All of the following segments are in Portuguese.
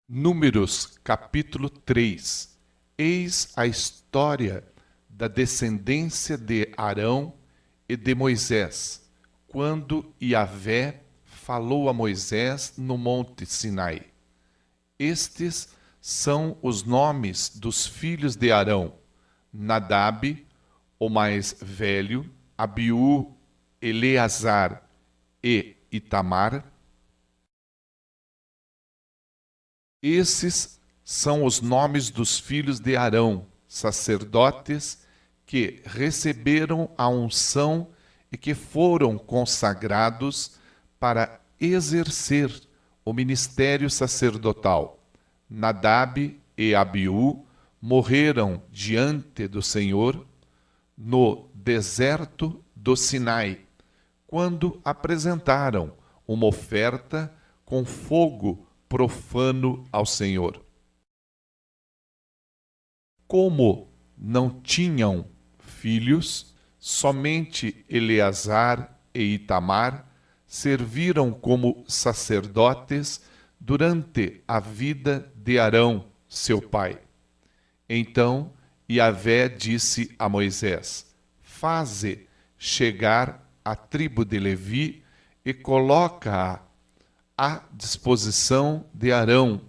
Números, capítulo 3. Eis a história da descendência de Arão e de Moisés, quando Yahvé falou a Moisés no monte Sinai. Estes são os nomes dos filhos de Arão: Nadab, o mais velho, Abiú, Eleazar e Itamar. Esses são os nomes dos filhos de Arão, sacerdotes, que receberam a unção e que foram consagrados para exercer o ministério sacerdotal. Nadab e Abiú morreram diante do Senhor no deserto do Sinai, quando apresentaram uma oferta com fogo profano ao Senhor. Como não tinham filhos, somente Eleazar e Itamar serviram como sacerdotes durante a vida de Arão, seu pai. Então Yahvé disse a Moisés: faze chegar a tribo de Levi e coloca-a à disposição de Arão,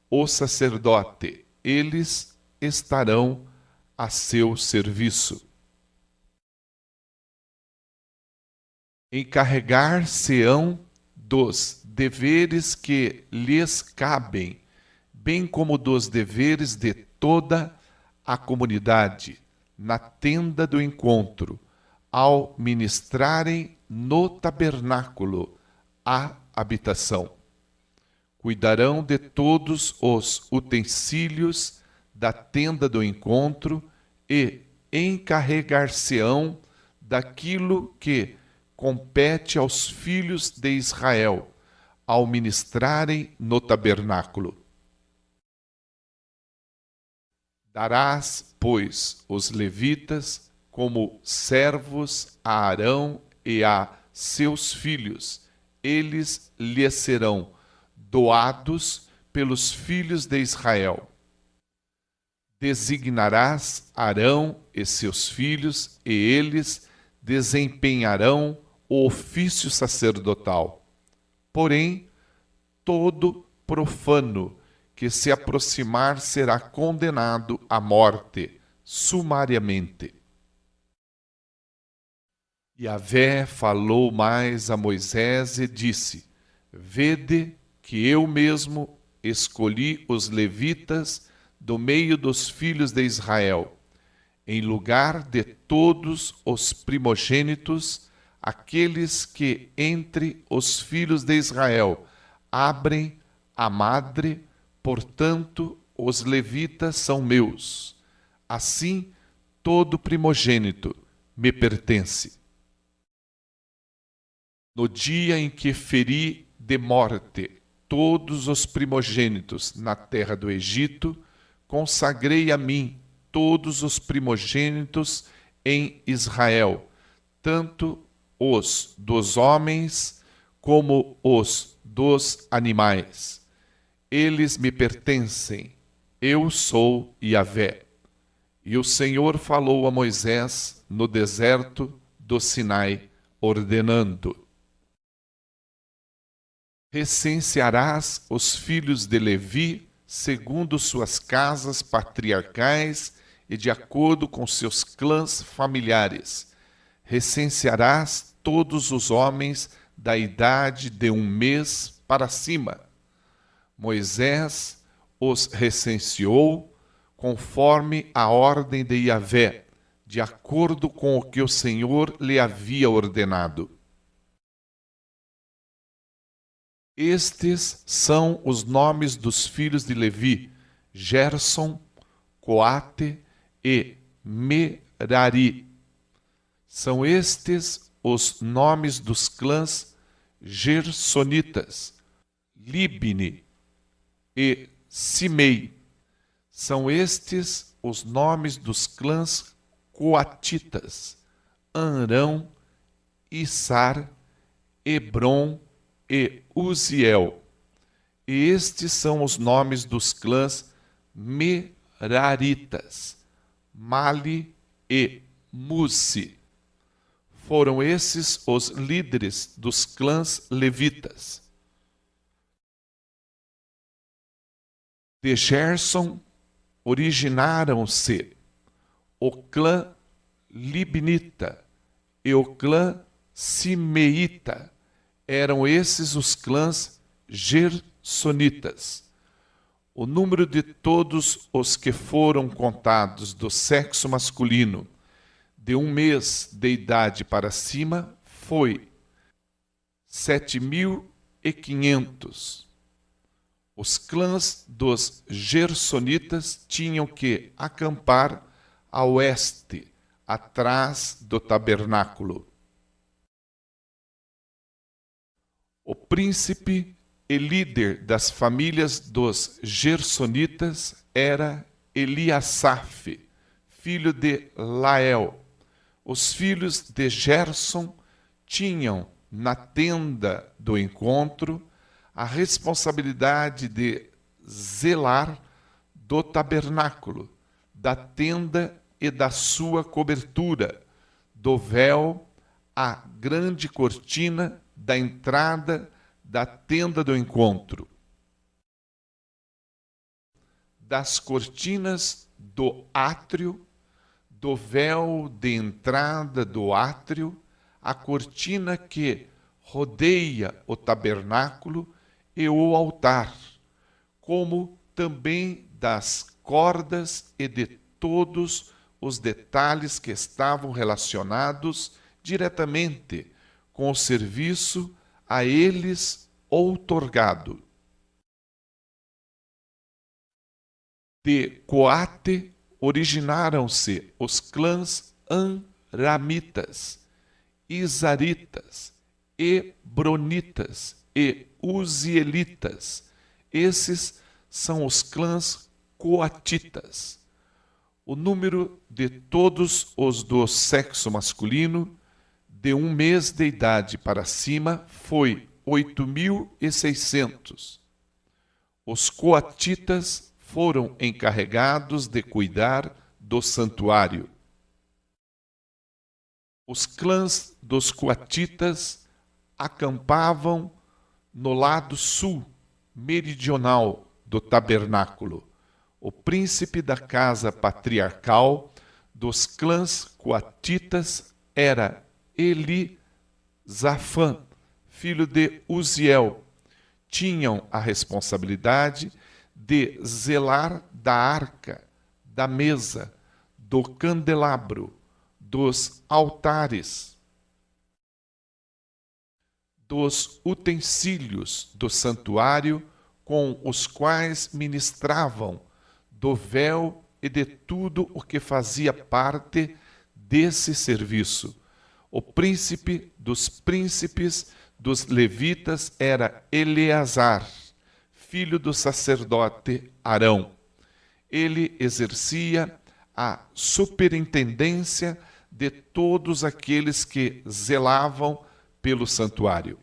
o sacerdote. Eles estarão a seu serviço. Encarregar-se-ão dos deveres que lhes cabem, bem como dos deveres de toda a comunidade, na tenda do encontro, ao ministrarem no tabernáculo a habitação. Cuidarão de todos os utensílios da tenda do encontro e encarregar-se-ão daquilo que compete aos filhos de Israel, ao ministrarem no tabernáculo. Darás, pois, os levitas como servos a Arão e a seus filhos. Eles lhes serão doados pelos filhos de Israel. Designarás Arão e seus filhos, e eles desempenharão o ofício sacerdotal. Porém, todo profano que se aproximar será condenado à morte, sumariamente. Yahvé falou mais a Moisés e disse: vede que eu mesmo escolhi os levitas do meio dos filhos de Israel, em lugar de todos os primogênitos, aqueles que entre os filhos de Israel abrem a madre, portanto, os levitas são meus. Assim, todo primogênito me pertence. No dia em que feri de morte todos os primogênitos na terra do Egito, consagrei a mim todos os primogênitos em Israel, tanto os dos homens como os dos animais. Eles me pertencem, eu sou Yahvé. E o Senhor falou a Moisés no deserto do Sinai, ordenando: recensearás os filhos de Levi segundo suas casas patriarcais e de acordo com seus clãs familiares. Recensearás todos os homens da idade de 1 mês para cima. Moisés os recenseou conforme a ordem de Yahvé, de acordo com o que o Senhor lhe havia ordenado. Estes são os nomes dos filhos de Levi: Gerson, Coate e Merari. São estes os nomes dos clãs gersonitas: Libni e Simei. São estes os nomes dos clãs coatitas: Arão, Issar, Hebron e Uziel. E estes são os nomes dos clãs Meraritas, Mali e Musi. Foram esses os líderes dos clãs levitas. De Gerson originaram-se o clã Libnita e o clã Simeita. Eram esses os clãs gersonitas. O número de todos os que foram contados do sexo masculino de 1 mês de idade para cima foi 7.500. Os clãs dos gersonitas tinham que acampar a oeste, atrás do tabernáculo. O príncipe e líder das famílias dos gersonitas era Eliasaf, filho de Lael. Os filhos de Gerson tinham, na tenda do encontro, a responsabilidade de zelar do tabernáculo, da tenda e da sua cobertura, do véu, a grande cortina da entrada da tenda do encontro, das cortinas do átrio, do véu de entrada do átrio, a cortina que rodeia o tabernáculo e o altar, como também das cordas e de todos os detalhes que estavam relacionados diretamente com o serviço a eles outorgado. De Coate originaram-se os clãs Amramitas, Izaritas, Hebronitas e Uzielitas. Esses são os clãs coatitas. O número de todos os do sexo masculino de 1 mês de idade para cima foi 8.600. Os coatitas foram encarregados de cuidar do santuário. Os clãs dos coatitas acampavam no lado sul, meridional do tabernáculo. O príncipe da casa patriarcal dos clãs coatitas era Elisafã, filho de Uziel. Tinham a responsabilidade de zelar da arca, da mesa, do candelabro, dos altares, dos utensílios do santuário com os quais ministravam, do véu e de tudo o que fazia parte desse serviço. O príncipe dos príncipes dos levitas era Eleazar, filho do sacerdote Arão. Ele exercia a superintendência de todos aqueles que zelavam pelo santuário.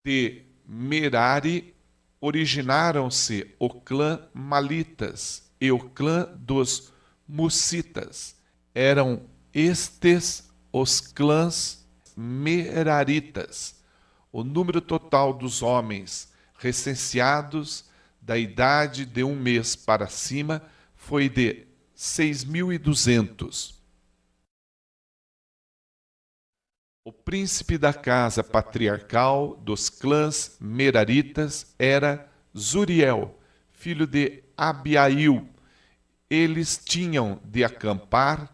De Merari originaram-se o clã Malitas e o clã dos Musitas. Eram estes os clãs Meraritas. O número total dos homens recenseados da idade de 1 mês para cima foi de 6.200. O príncipe da casa patriarcal dos clãs Meraritas era Zuriel, filho de Abiail. Eles tinham de acampar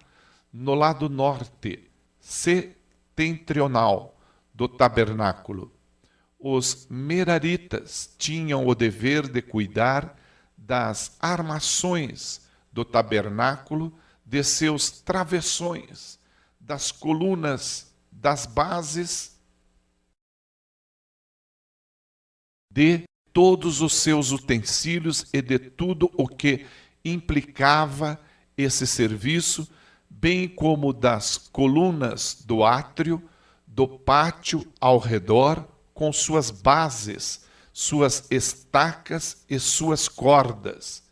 no lado norte, setentrional, do tabernáculo. Os Meraritas tinham o dever de cuidar das armações do tabernáculo, de seus travessões, das colunas, das bases, de todos os seus utensílios e de tudo o que implicava esse serviço, bem como das colunas do átrio, do pátio ao redor, com suas bases, suas estacas e suas cordas.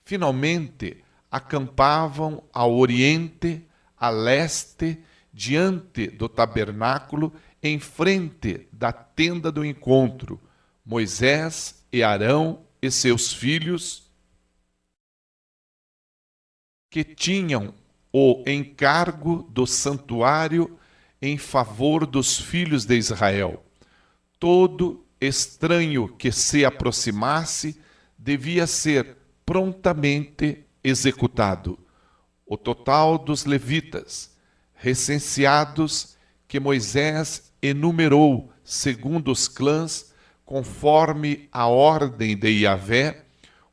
Finalmente, acampavam ao oriente, a leste, diante do tabernáculo, em frente da tenda do encontro, Moisés e Arão e seus filhos, que tinham o encargo do santuário em favor dos filhos de Israel. Todo estranho que se aproximasse devia ser prontamente executado. O total dos levitas, recenseados, que Moisés enumerou segundo os clãs, conforme a ordem de Yahvé,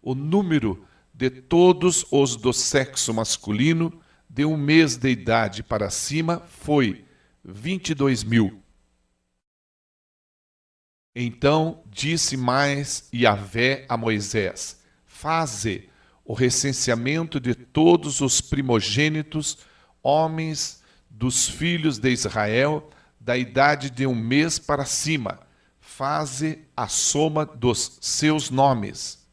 o número de todos os do sexo masculino de 1 mês de idade para cima foi 22.000. Então disse mais Yahvé a Moisés: faze o recenseamento de todos os primogênitos, homens dos filhos de Israel, da idade de 1 mês para cima. Faze a soma dos seus nomes.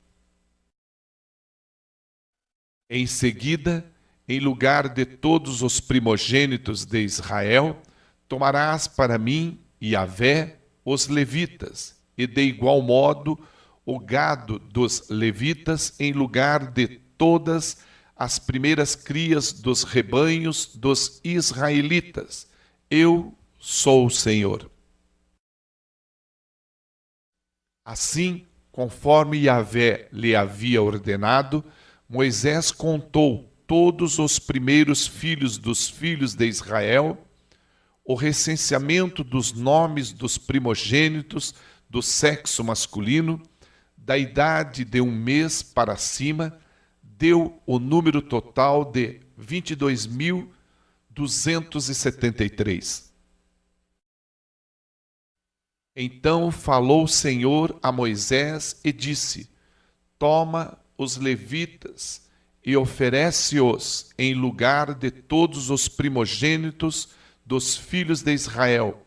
Em seguida, em lugar de todos os primogênitos de Israel, tomarás para mim, Yahvé, os levitas, e de igual modo o gado dos levitas em lugar de todas as primeiras crias dos rebanhos dos israelitas. Eu sou o Senhor. Assim, conforme Yahvé lhe havia ordenado, Moisés contou todos os primeiros filhos dos filhos de Israel. O recenseamento dos nomes dos primogênitos do sexo masculino, da idade de 1 mês para cima, deu o número total de 22.273. Então falou o Senhor a Moisés e disse: toma os levitas e oferece-os em lugar de todos os primogênitos dos filhos de Israel,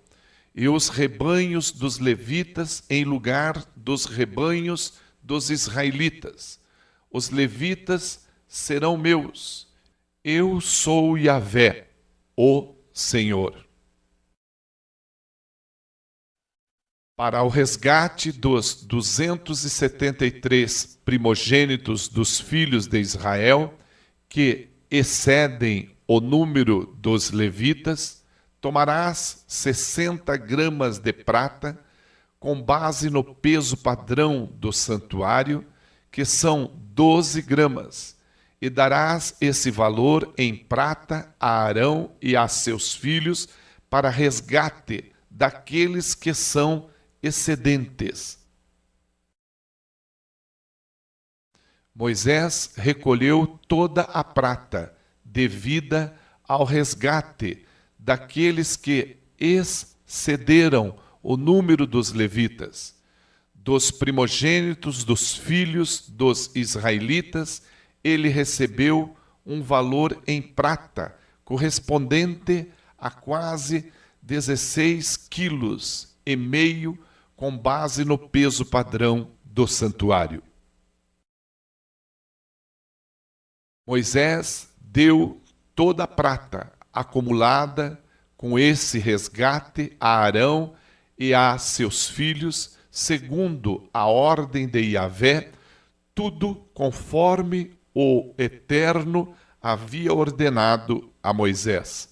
e os rebanhos dos levitas em lugar dos rebanhos dos israelitas. Os levitas serão meus. Eu sou Yahvé, o Senhor. Para o resgate dos 273 primogênitos dos filhos de Israel, que excedem o número dos levitas, tomarás 60 gramas de prata, com base no peso padrão do santuário, que são 12 gramas, e darás esse valor em prata a Arão e a seus filhos para resgate daqueles que são excedentes. Moisés recolheu toda a prata devida ao resgate daqueles que excederam o número dos levitas, dos primogênitos dos filhos dos israelitas. Ele recebeu um valor em prata, correspondente a quase 16 quilos e meio, com base no peso padrão do santuário. Moisés deu toda a prata acumulada com esse resgate a Arão e a seus filhos, segundo a ordem de Yahvé, tudo conforme o Eterno havia ordenado a Moisés.